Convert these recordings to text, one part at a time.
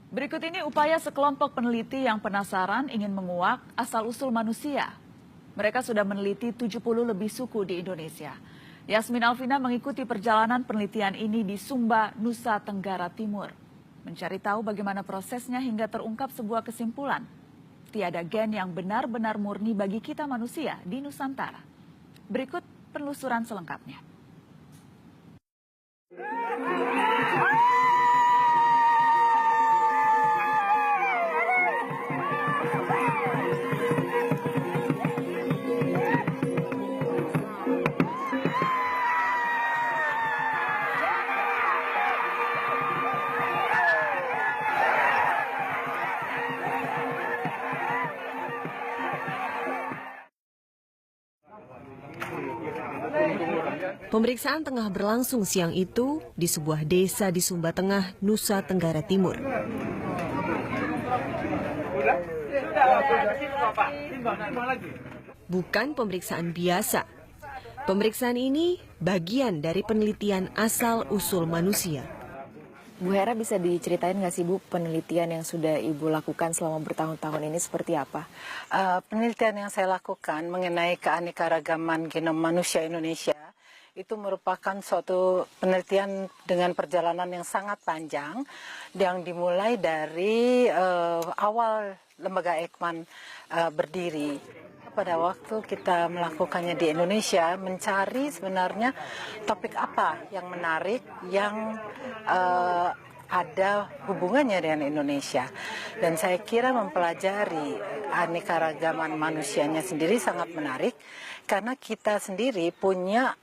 Berikut ini upaya sekelompok peneliti yang penasaran ingin menguak asal-usul manusia. Mereka sudah meneliti 70 lebih suku di Indonesia. Yasmin Alvina mengikuti perjalanan penelitian ini di Sumba, Nusa Tenggara Timur. Mencari tahu bagaimana prosesnya hingga terungkap sebuah kesimpulan. Tiada gen yang benar-benar murni bagi kita manusia di Nusantara. Berikut penelusuran selengkapnya. Pemeriksaan tengah berlangsung siang itu di sebuah desa di Sumba Tengah, Nusa Tenggara Timur. Bukan pemeriksaan biasa. Pemeriksaan ini bagian dari penelitian asal-usul manusia. Bu Hera, bisa diceritain nggak sih Bu, penelitian yang sudah Ibu lakukan selama bertahun-tahun ini seperti apa? Penelitian yang saya lakukan mengenai keanekaragaman genom manusia Indonesia itu merupakan suatu penelitian dengan perjalanan yang sangat panjang yang dimulai dari awal lembaga Eijkman berdiri. Pada waktu kita melakukannya di Indonesia, mencari sebenarnya topik apa yang menarik, yang ada hubungannya dengan Indonesia. Dan saya kira mempelajari anekaragaman manusianya sendiri sangat menarik, karena kita sendiri punya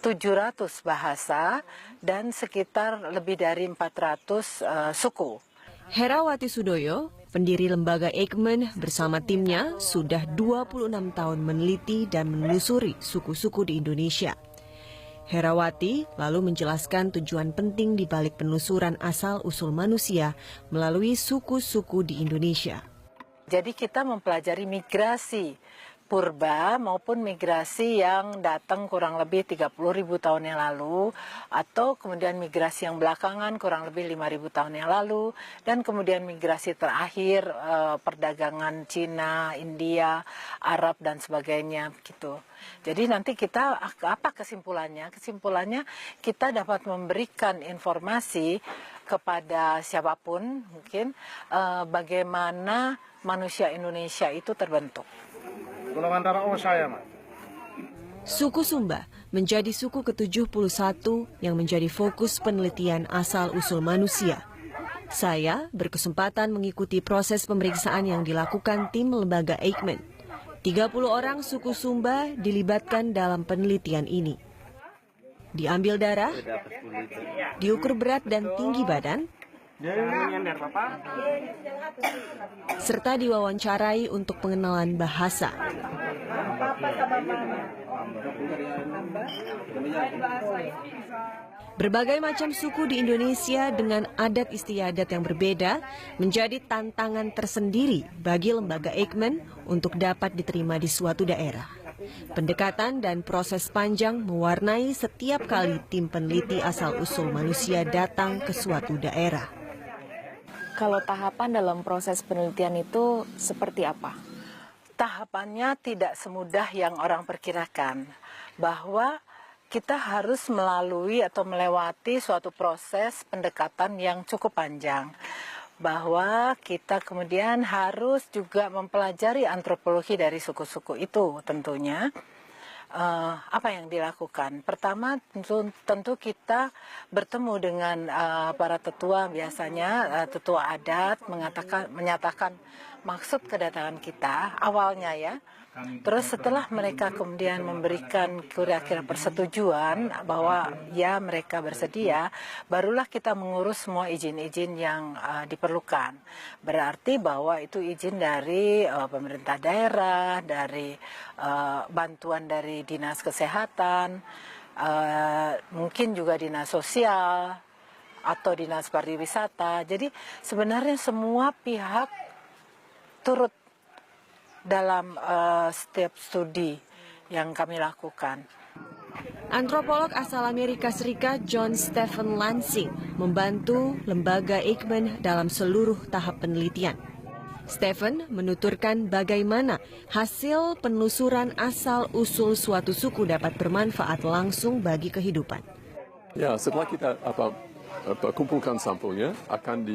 700 bahasa dan sekitar lebih dari 400 suku. Herawati Sudoyo, pendiri lembaga Eijkman bersama timnya sudah 26 tahun meneliti dan menelusuri suku-suku di Indonesia. Herawati lalu menjelaskan tujuan penting di balik penelusuran asal-usul manusia melalui suku-suku di Indonesia. Jadi kita mempelajari migrasi purba maupun migrasi yang datang kurang lebih 30.000 tahun yang lalu, atau kemudian migrasi yang belakangan kurang lebih 5.000 tahun yang lalu, dan kemudian migrasi terakhir perdagangan Cina, India, Arab dan sebagainya gitu. Jadi nanti kita apa kesimpulannya? Kesimpulannya kita dapat memberikan informasi kepada siapapun mungkin bagaimana manusia Indonesia itu terbentuk. Suku Sumba menjadi suku ke-71 yang menjadi fokus penelitian asal-usul manusia. Saya berkesempatan mengikuti proses pemeriksaan yang dilakukan tim lembaga Eijkman. 30 orang suku Sumba dilibatkan dalam penelitian ini. Diambil darah, diukur berat dan tinggi badan, serta diwawancarai untuk pengenalan bahasa. Berbagai macam suku di Indonesia dengan adat istiadat yang berbeda menjadi tantangan tersendiri bagi lembaga Eijkman untuk dapat diterima di suatu daerah. Pendekatan dan proses panjang mewarnai setiap kali tim peneliti asal-usul manusia datang ke suatu daerah. Kalau tahapan dalam proses penelitian itu seperti apa? Tahapannya tidak semudah yang orang perkirakan, bahwa kita harus melalui atau melewati suatu proses pendekatan yang cukup panjang. Bahwa kita kemudian harus juga mempelajari antropologi dari suku-suku itu tentunya. Apa yang dilakukan? Pertama tentu kita bertemu dengan para tetua, biasanya tetua adat menyatakan maksud kedatangan kita awalnya ya. Terus setelah mereka kemudian memberikan kira-kira persetujuan bahwa ya mereka bersedia, barulah kita mengurus semua izin-izin yang diperlukan. Berarti bahwa itu izin dari pemerintah daerah, dari bantuan dari dinas kesehatan, mungkin juga dinas sosial atau dinas pariwisata. Jadi sebenarnya semua pihak turut dalam setiap studi yang kami lakukan. Antropolog asal Amerika Serikat John Stephen Lansing membantu lembaga Eijkman dalam seluruh tahap penelitian. Stephen menuturkan bagaimana hasil penelusuran asal-usul suatu suku dapat bermanfaat langsung bagi kehidupan. Ya, setelah kita kumpulkan sampelnya, akan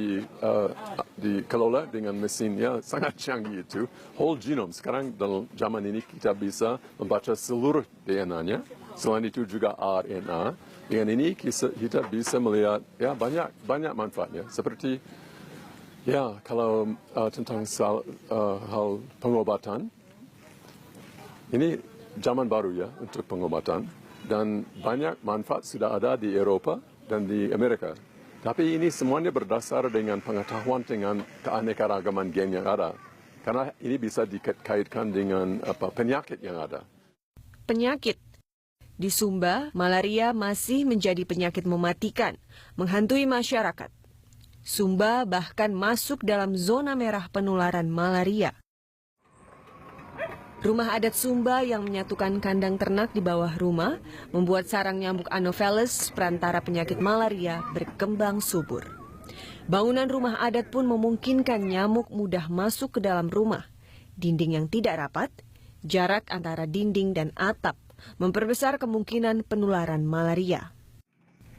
dikelola dengan mesin yang sangat canggih itu, whole genome. Sekarang dalam zaman ini kita bisa membaca seluruh DNA-nya, selain itu juga RNA. Dengan ini kita bisa melihat ya banyak manfaatnya. Seperti ya kalau tentang hal pengobatan, ini zaman baru ya untuk pengobatan. Dan banyak manfaat sudah ada di Eropa dan di Amerika. Tapi ini semuanya berdasar dengan pengetahuan dengan keanekaragaman gen yang ada. Karena ini bisa dikaitkan dengan penyakit yang ada. Penyakit. Di Sumba, malaria masih menjadi penyakit mematikan, menghantui masyarakat. Sumba bahkan masuk dalam zona merah penularan malaria. Rumah adat Sumba yang menyatukan kandang ternak di bawah rumah membuat sarang nyamuk Anopheles, perantara penyakit malaria, berkembang subur. Bangunan rumah adat pun memungkinkan nyamuk mudah masuk ke dalam rumah. Dinding yang tidak rapat, jarak antara dinding dan atap, memperbesar kemungkinan penularan malaria.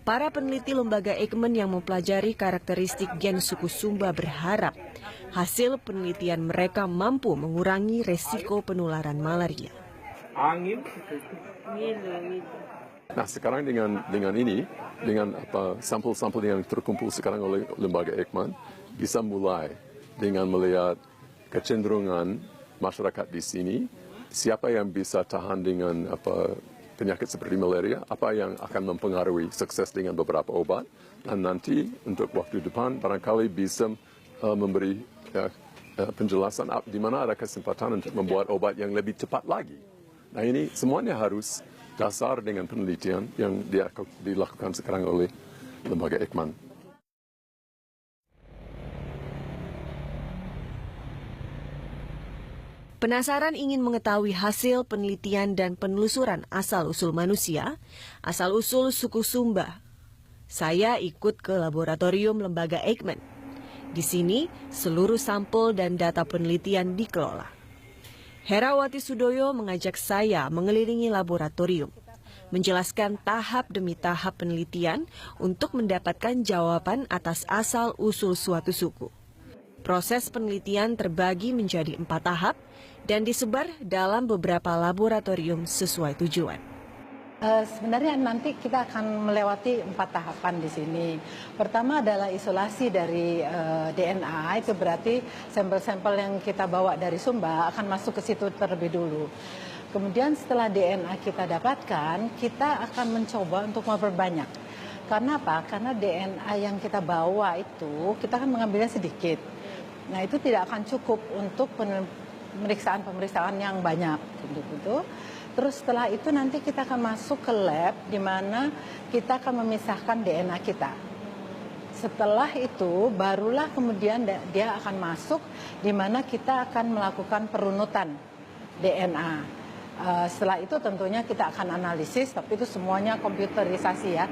Para peneliti lembaga Eijkman yang mempelajari karakteristik gen suku Sumba berharap hasil penelitian mereka mampu mengurangi resiko penularan malaria. Nah sekarang dengan ini, dengan sampel-sampel yang terkumpul sekarang oleh lembaga Eijkman, bisa mulai dengan melihat kecenderungan masyarakat di sini, siapa yang bisa tahan dengan penyakit seperti malaria, apa yang akan mempengaruhi sukses dengan beberapa obat, dan nanti untuk waktu depan barangkali bisa memberi penjelasan di mana ada kesempatan untuk membuat obat yang lebih cepat lagi. Nah ini semuanya harus dasar dengan penelitian yang dilakukan sekarang oleh lembaga Eijkman. Penasaran ingin mengetahui hasil penelitian dan penelusuran asal-usul manusia, asal-usul suku Sumba? Saya ikut ke laboratorium lembaga Eijkman. Di sini, seluruh sampel dan data penelitian dikelola. Herawati Sudoyo mengajak saya mengelilingi laboratorium, menjelaskan tahap demi tahap penelitian untuk mendapatkan jawaban atas asal-usul suatu suku. Proses penelitian terbagi menjadi 4 tahap dan disebar dalam beberapa laboratorium sesuai tujuan. Sebenarnya nanti kita akan melewati 4 tahapan di sini. Pertama adalah isolasi dari DNA, itu berarti sampel-sampel yang kita bawa dari Sumba akan masuk ke situ terlebih dulu. Kemudian setelah DNA kita dapatkan, kita akan mencoba untuk memperbanyak. Karena apa? Karena DNA yang kita bawa itu, kita kan mengambilnya sedikit. Nah itu tidak akan cukup untuk pemeriksaan yang banyak gitu. Terus setelah itu nanti kita akan masuk ke lab di mana kita akan memisahkan DNA kita. Setelah itu barulah kemudian dia akan masuk di mana kita akan melakukan perunutan DNA. Setelah itu tentunya kita akan analisis, tapi itu semuanya komputerisasi ya.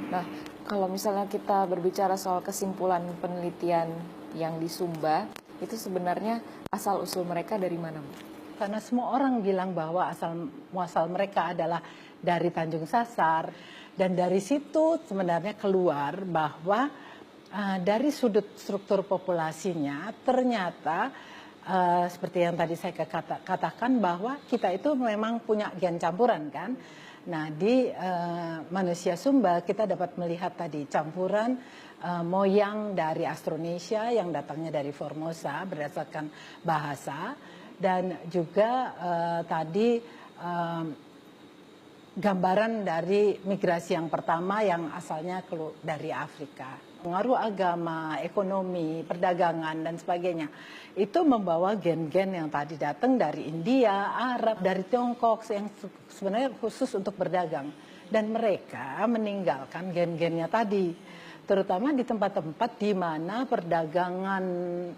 Nah, kalau misalnya kita berbicara soal kesimpulan penelitian yang di Sumba, itu sebenarnya asal-usul mereka dari mana, Bu? Karena semua orang bilang bahwa asal-muasal mereka adalah dari Tanjung Sasar, dan dari situ sebenarnya keluar bahwa dari sudut struktur populasinya ternyata seperti yang tadi saya katakan bahwa kita itu memang punya gen campuran kan. Nah di manusia Sumba kita dapat melihat tadi campuran moyang dari Austronesia yang datangnya dari Formosa berdasarkan bahasa, dan juga tadi gambaran dari migrasi yang pertama yang asalnya dari Afrika. Pengaruh agama, ekonomi, perdagangan dan sebagainya itu membawa gen-gen yang tadi datang dari India, Arab, dari Tiongkok yang sebenarnya khusus untuk berdagang, dan mereka meninggalkan gen-gennya tadi, terutama di tempat-tempat di mana perdagangan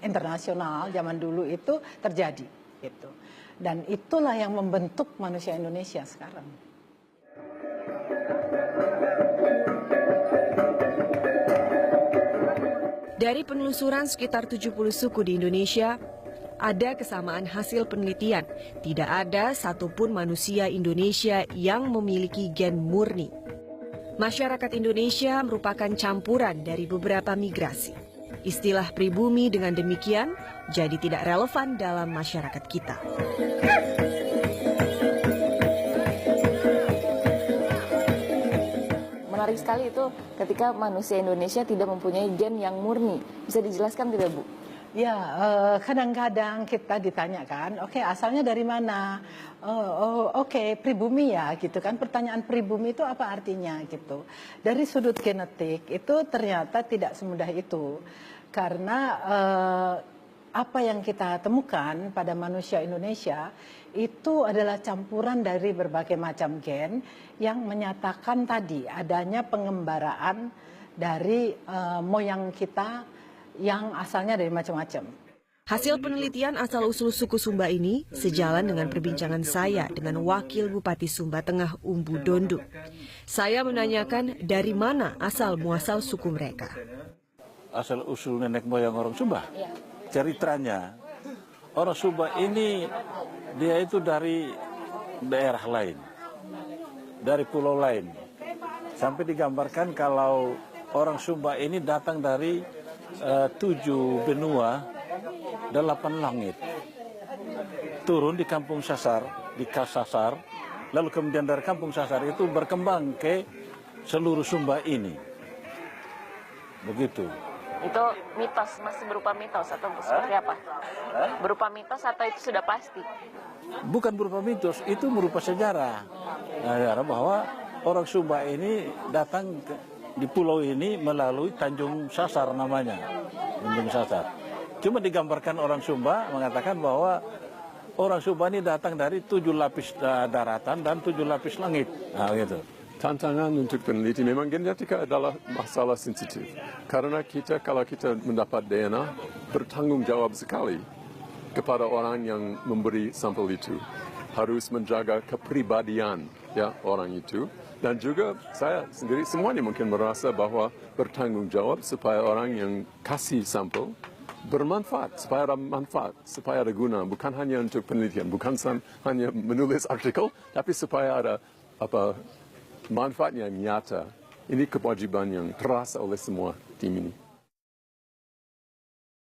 internasional zaman dulu itu terjadi gitu. Dan itulah yang membentuk manusia Indonesia sekarang. Dari penelusuran sekitar 70 suku di Indonesia, ada kesamaan hasil penelitian. Tidak ada satupun manusia Indonesia yang memiliki gen murni. Masyarakat Indonesia merupakan campuran dari beberapa migrasi. Istilah pribumi dengan demikian jadi tidak relevan dalam masyarakat kita. Menarik sekali itu ketika manusia Indonesia tidak mempunyai gen yang murni. Bisa dijelaskan tidak, Bu? Ya, kadang-kadang kita ditanyakan, oke, asalnya dari mana? Oke, pribumi ya, gitu kan. Pertanyaan pribumi itu apa artinya, gitu. Dari sudut genetik, itu ternyata tidak semudah itu. Karena apa yang kita temukan pada manusia Indonesia, itu adalah campuran dari berbagai macam gen yang menyatakan tadi adanya pengembaraan dari moyang kita yang asalnya dari macam-macam. Hasil penelitian asal-usul suku Sumba ini sejalan dengan perbincangan saya dengan Wakil Bupati Sumba Tengah Umbu Dondo. Saya menanyakan dari mana asal-muasal suku mereka. Asal-usul nenek moyang orang Sumba? Ceritanya, orang Sumba ini dia itu dari daerah lain, dari pulau lain. Sampai digambarkan kalau orang Sumba ini datang dari 7 benua, 8 langit. Turun di kampung Sasar, di Kasasar, lalu kemudian dari kampung Sasar itu berkembang ke seluruh Sumba ini. Begitu. Itu mitos, masih berupa mitos atau seperti apa? Berupa mitos atau itu sudah pasti? Bukan berupa mitos, itu merupakan sejarah. Sejarah bahwa orang Sumba ini datang di pulau ini melalui Tanjung Sasar namanya. Tanjung Sasar. Cuma digambarkan orang Sumba mengatakan bahwa orang Sumba ini datang dari 7 lapis daratan dan 7 lapis langit. Nah, gitu. Tantangan untuk peneliti memang genetika adalah masalah sensitif. Karena kalau kita mendapat DNA, bertanggung jawab sekali kepada orang yang memberi sampel itu. Harus menjaga kepribadian ya orang itu. Dan juga saya sendiri semuanya mungkin merasa bahwa bertanggung jawab supaya orang yang kasih sampel bermanfaat, supaya ada manfaat, supaya ada guna. Bukan hanya untuk penelitian, bukan hanya menulis artikel, tapi supaya ada manfaat yang nyata. Ini kewajiban yang terasa oleh semua tim ini.